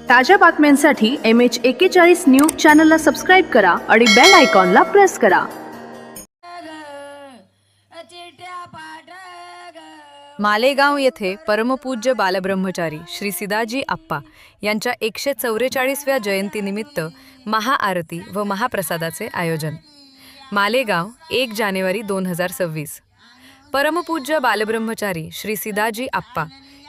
ताज्या बातम्यांसाठी MH41 news चॅनलला सबस्क्राईब करा आणि बेल आयकॉनला प्रेस करा. मालेगाव येथे परमपूज्य बालब्रह्मचारी श्री सिदाजी आप्पा यांच्या 144व्या जयंतीनिमित्त महाआरती व महाप्रसादाचे आयोजन. मालेगाव 1 जानेवारी 2026. परमपूज्य बालब्रह्मचारी श्री सिदाजी आप्पा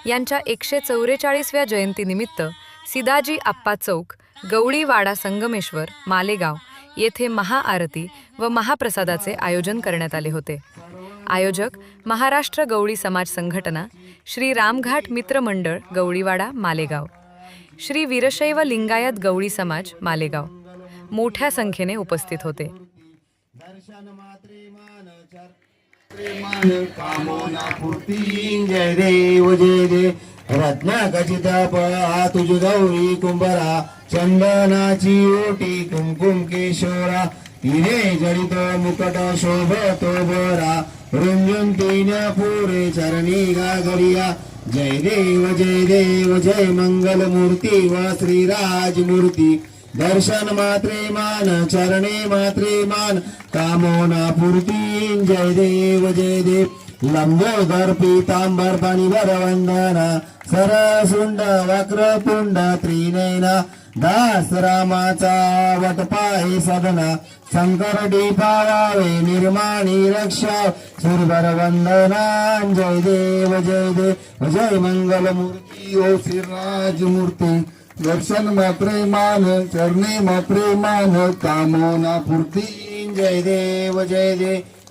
यांच्या 144व्या जयंतीनिमित्त सिदाजी आप्पा चौक, गवळीवाडा, संगमेश्वर, मालेगाव येथे महाआरती व महाप्रसादाचे आयोजन करण्यात आले होते. आयोजक महाराष्ट्र गवळी समाज संघटना, श्री रामघाट मित्र मंडळ, गवळीवाडा, मालेगाव. श्री वीरशैव लिंगायत गवळी समाज, मालेगाव मोठ्या संख्येने उपस्थित होते. जय देव जय देव. रत्नाखचित पळा तुझी गौरी कुंभरा, चंदनाची ओटी कुमकुम केशोरा, हिरे जडित मुकट शोभतो बरा, रुंजून तीन पुरे चरणी गागरिया. जय देव जय मंगल मूर्ती व श्रीराज मूर्ती. दर्शन मात्रे मान, चरणे मात्रे मान, कामोना पूर्ती. जय देव लंबोदर पीतांबर पाणीवर वंदना, सरसुंड वक्रपुंड त्रिनयना, दास रामाचा वटपाय सदना, शंकर पावावे निर्माणी रक्षा, सुरवर वंदना. जय देव जय मंगल मूर्ती ओ श्रीराज मूर्ती. दर्शन मात्रे मान, चरणे मात्रे मान, कामोना पूर्ती. जय देव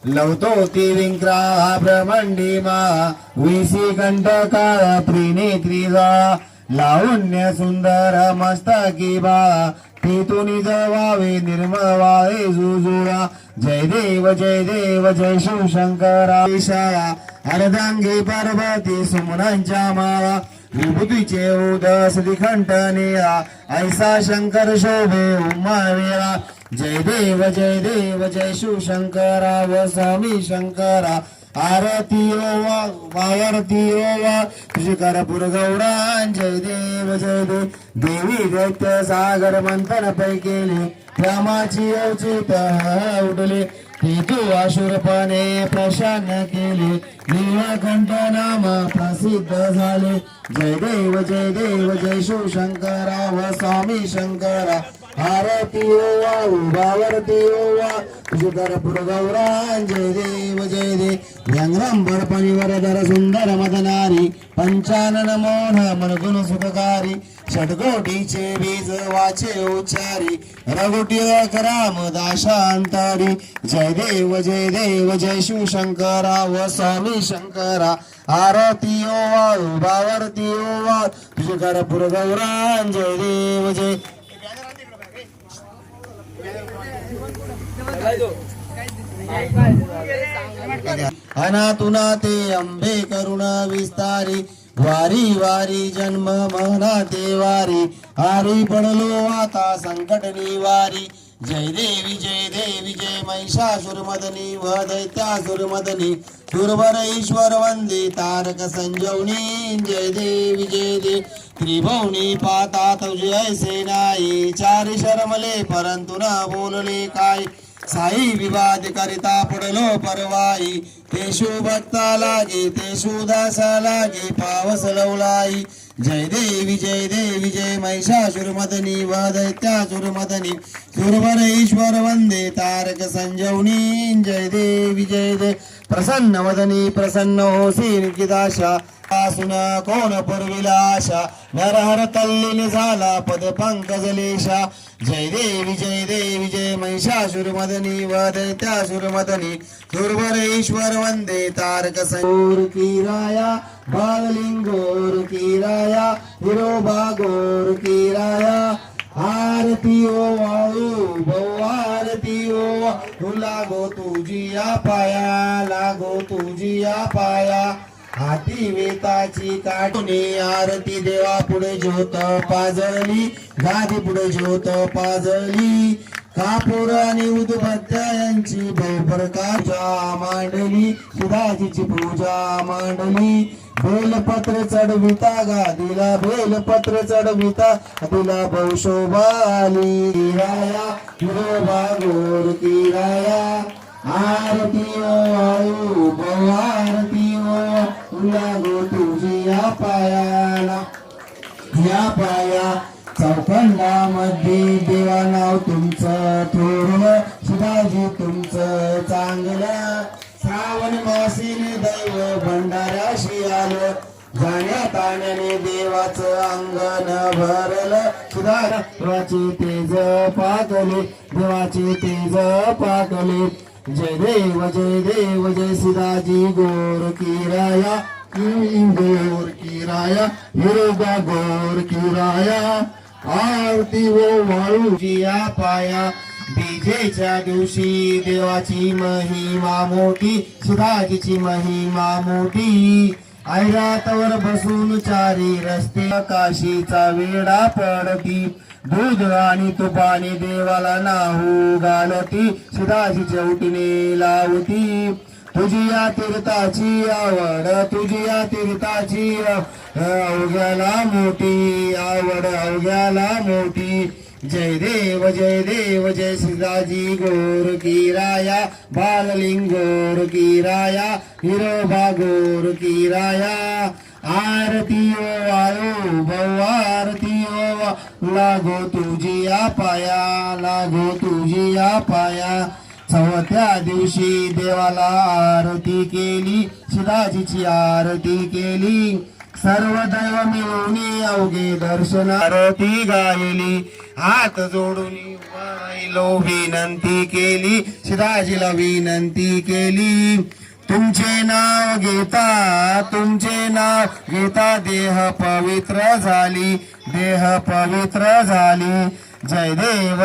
लवतो ती विंक्रा ब्रह्मंडी मा, विसी कंटका त्रिनेत्रीजा, लावण्य सुंदर मस्तकी बा, तेतुनी जवावे निर्मवाळे जुजुळा. जय देव जय शिवशंकरा. अर्धांगी पार्वती सुमनांच्या माळा, विभूतीचे उदस दिखंटनेळा, ऐसा शंकर शोभे उमावेळा. जय देव जय शिवशंकरा व स्वामी शंकरा. आरती ओवा वारती ओवा तुझी करपूर गौडा. जय देव देवी दैत्य सागर मंथन पै केले, रामाची औचित उडले, ते तू आशुरपणे प्रसन्न केले, नीलकंठ नाम प्रसिद्ध झाले. जय देव जय शिवशंकरा व स्वामी शंकरा. आरती ओवा वावरती ओवा तुझी करपूर गौरा. जय देव व्यंग्रांबर पणीवरधर सुंदर मदनारी, पंचानन मोहन मनगुण सुखकारी, षटकोटीचे बीज वाचे उच्चारी, रघुटी राम दाशांतरी. जय देव जय शिवशंकरा व स्वामी शंकरा. आरती ओवा वावरती ओवा तुझी करपूर गौरा. जय देव अनातुना ते अंबे करुणा विस्तारी, वारी वारी जन्म महना ते वारी, आरी पडलो आता संकट निवारी. जय देवी जय महिषासुर मदनी व दैत्यासुर मदनी, सुरवर ईश्वर वंदे तारक संजीवनी. जय देवी त्रिभुवनी पाता तुझे ऐसे नाही, चारी शरमले परंतु न बोलले काय. साई विवाद करिता पडलो परवाई, तेषु भक्ता लागे तेषु दासा लागे पावस लवलाई. जय देवी जय महिषासुर मदनी व दैत्यासुर मदनी, सुरवर ईश्वर वंदे तारक संजीवनी. जय देवी प्रसन्न वदनी प्रसन्न होसी निकिताशा, आसुन कोण पुरविलाशा, नरहर तल्लीन झाला पद पंकज लेशा. जय देवी जय महिषासुर मदनी व दैत्यासुर मदनी, सुरवर ईश्वर वंदे तारक संजोर की राया, बाललिंगोर की राया, हिरोबा गोर की राया. आरती ओ वाळू आरती ओ लागो तुझी या पाया, हाती वेताची काटुनी. आरती देवा पुढे ज्योत पाजळली, गादी पुढे ज्योत पाजळली, कापूर आणि उदबत्त्या यांची बहुप्रकारच्या मांडली, सुधाजीची पूजा मांडली. बेलपत्र चढविता गादीला बेलपत्र चढविता दिला बहुशोभाली राया हिरोबा गोर की राया आरती ओ आळू बहु आरती ओ लागो तुझी या पायाला या पाया चौखंडामध्ये देवा नाव तुमचं थोरलं शिवाजी तुमचं चांगलं श्रावण मासीने दैव भंडाऱ्याशी आलं जाण्यात आण्याने देवाचं अंगण भरलं देवाचे तेज पाकले देवाचे तेज पाकले जय देव जय सिदाजी गोर की राया गोर की राया हिरोबा गोर की राया आरती वो वाळूजिया पाया बीजेच्या दिवशी देवाची महिमा मोठी शिवाजीची महिमा मोठी ऐरातवर बसून चारी रस्ते काशीचा वेडा पडती दूध आणि तुपाने देवाला नाहू घालती शिवाजी चौटीने लावती तुझी या तीर्थाची आवड तुझी या तीर्थाची अवघ्याला मोठी आवड अवघ्याला मोठी जय देव जय सिदाजी गोर की राया बाललिंग गोर की राया हिरोबा गोर की राया आरती ओ आयो बहु आरती ओ लागो तुझी या पाया चौथ्या दिवशी देवाला आरती केली शिवाजीची आरती केली सर्व दैव मिळून अवघे दर्शन आरती गायली हात जोडून वाहिलो विनंती केली शिवाजीला विनंती केली तुमचे नाव घेता देह पवित्र झाली जय देव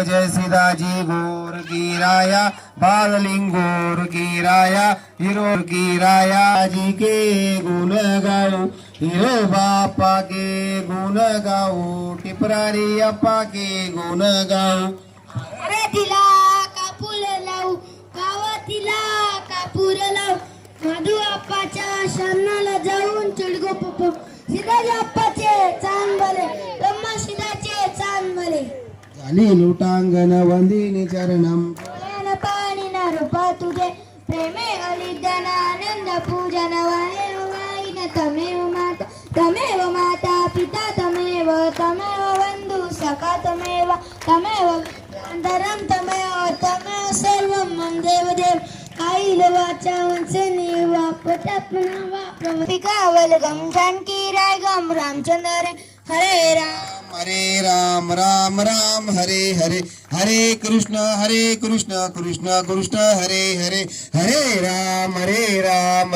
जय सिदाजी गोर की राया बाललिंग गोर की राया हिरो की राया जी के गुण गाऊ हिरो बापा के गुण गाऊ टिपरारी अप्पा के गुण गाऊ तिला कापूर लावू गावातीला कापूर लावू मधु आप्पाच्या शरणाला जाऊन चिडगो पप्पू सिदाजी आप्पाचे चांगले ब्रह्मा सिदाचे चांगले झाली लुटांगण वंदिनी चरणम पाणी ना रूपा तुझे प्रेमे अलिदान आनंद पूजन वायन तमेव माता पिता तमेव बंधु सखा तमेव धरम तमेव सर्वं मम देव काईल वाचा वंशनी वापटात्मना वाप्रवतिकावलगम जानकी रायगम रामचंद्र हरे राम राम राम हरे हरे हरे कृष्ण कृष्ण कृष्ण हरे हरे हरे राम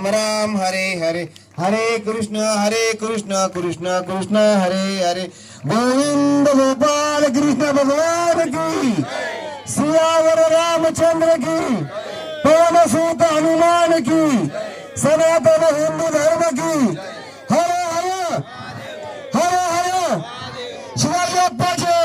राम हरे हरे हरे कृष्ण कृष्ण कृष्ण हरे हरे गोविंद गोपाल कृष्ण भगवान की सियावर रामचंद्र की पवन सुत हनुमान की सनातन हिंदू धर्म की हर हर हर हर शिवाजी अप्पाचे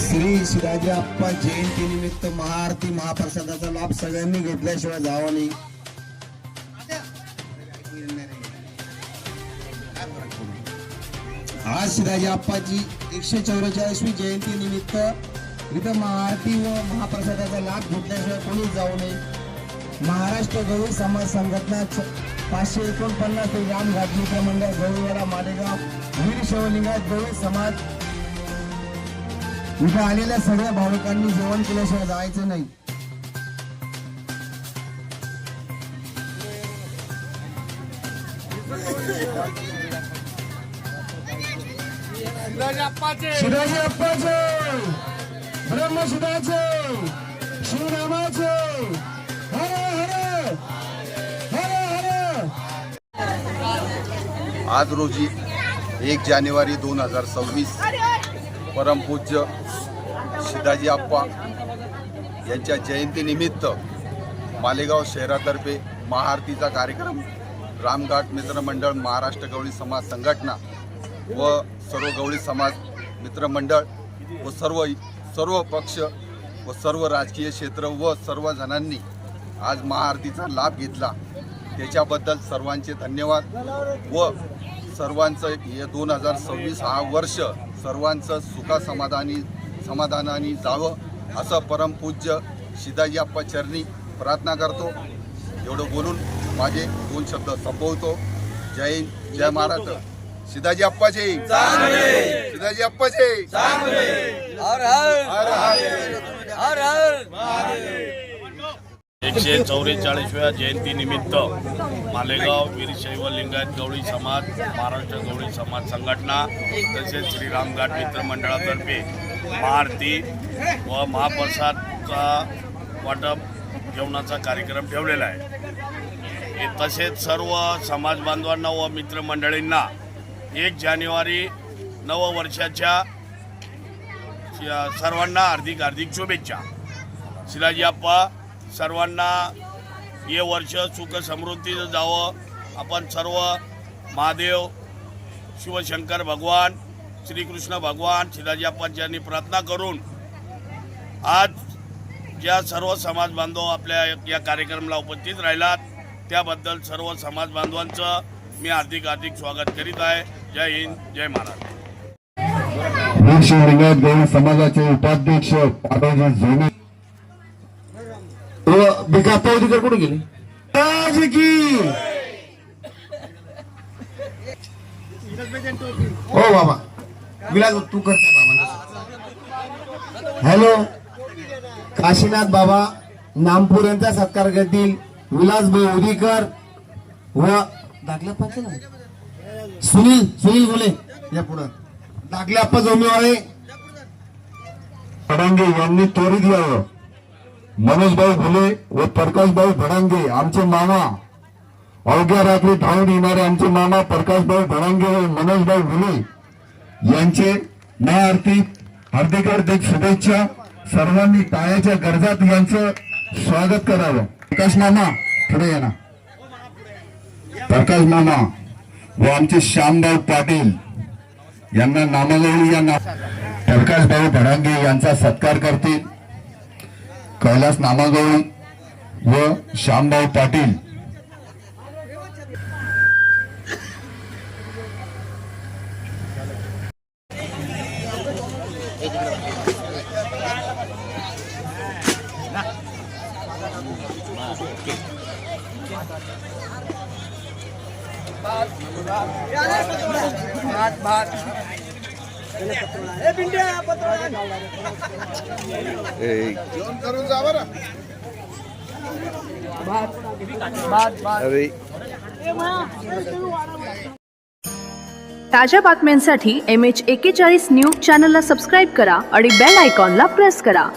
श्री शिवाजी अप्पा जयंती निमित्त महाआरती महाप्रसादाचा लाभ सगळ्यांनी घेतल्याशिवाय जावा नाही. आज शिवाजी अप्पाची 144वी जयंती निमित्त इथं महाआरती व महाप्रसादाचा लाभ घेतल्याशिवाय कोणीच जाऊ नये. महाराष्ट्र गवळी समाज संघटना 549 ते रामघाट मित्र मंडळ गवळीवाडा मालेगाव वीर शिवलिंगायत गवळी समाज इथं आलेल्या सगळ्या भाविकांनी जेवण केल्याशिवाय जायचं नाही. शिवाजी अप्पाचे ब्रह्मशिवाचे श्रीरामाचे हर हर हर हर. आज रोजी 1 जानेवारी 2026 परमपूज्य शिदाजी आप्पा यांच्या जयंतीनिमित्त मालेगाव शहरातर्फे महाआरतीचा कार्यक्रम रामघाट मित्रमंडळ महाराष्ट्र गवळी समाज संघटना व सर्व गवळी समाज मित्रमंडळ व सर्व पक्ष व सर्व राजकीय क्षेत्र व सर्व जणांनी आज महाआरतीचा लाभ घेतला त्याच्याबद्दल सर्वांचे धन्यवाद व सर्वांचं हे 2026 हा वर्ष सर्वांचं समाधानाने जावं असं परमपूज्य सिदाजी आप्पा चरणी प्रार्थना करतो। एवढं बोलून माझे 2 शब्द संपवतो। जय हिंद, जय महाराष्ट्र। सिदाजी आप्पाचे सिदाजी आप्पाचे हर हर 144व्या जयंतीनिमित्त मालेगाव वीरशैव लिंगायत गवळी समाज, महाराष्ट्र गवळी समाज संघटना तसेच श्रीराम घाट मित्रमंडळातर्फे महाआरती व महाप्रसादचा वाटप जेवणाचा कार्यक्रम ठेवलेला आहे। तसेच सर्व समाज बांधवांना व मित्रमंडळींना 1 जानेवारी नववर्षाच्या सर्वांना हार्दिक शुभेच्छा। सिदाजी आप्पा सर्वांना हे वर्ष सुख समृद्धीचं जावं। आपण सर्व महादेव, शिवशंकर भगवान, श्रीकृष्ण भगवान, सिदाजी आप्पांची प्रार्थना करून आज ज्या सर्व समाज बांधव आपल्या या कार्यक्रमाला उपस्थित राहिलात त्याबद्दल सर्व समाज बांधवांचं मी हार्दिक स्वागत करीत आहे। जय हिंद, जय महाराष्ट्र। वीरशैव लिंगायत गवळी समाजाचे उपाध्यक्ष पाटोजी झोने बिकापावतीकर कुठे गेले? हो बाबा विलास तू करते बाबा। हॅलो, काशीनाथ बाबा नामपूर यांचा सत्कार करतील विलास भाई उदीकर व दाखल्या पाहिजे ना सुनील बोले या पुढं दाखल्या आप्पा जोमीवाळे भडांगे यांनी त्वरित यावं। मनोजभाऊ भुले व प्रकाशभाऊ भडांगे आमचे मामा, अवघ्या रात्री धावून येणारे आमचे मामा प्रकाशभाऊ भडांगे व मनोजभाऊ भुले यांचे महाआरती हार्दिक शुभेच्छा। सर्वांनी टाळ्याच्या गरजात यांचं स्वागत करावं। प्रकाश मामा पुढे या ना। प्रकाश मामा व आमचे श्यामभाऊ पाटील यांना नामागौळी या प्रकाशभाऊ भडांगे यांचा सत्कार करतील कैलास नामागौळी व श्यामभाऊ पाटील। जेवण करून जा बरं। ताज्या बातम्यांसाठी MH41 न्यूज चॅनलला सबस्क्राईब करा आणि बेल आयकॉनला प्रेस करा।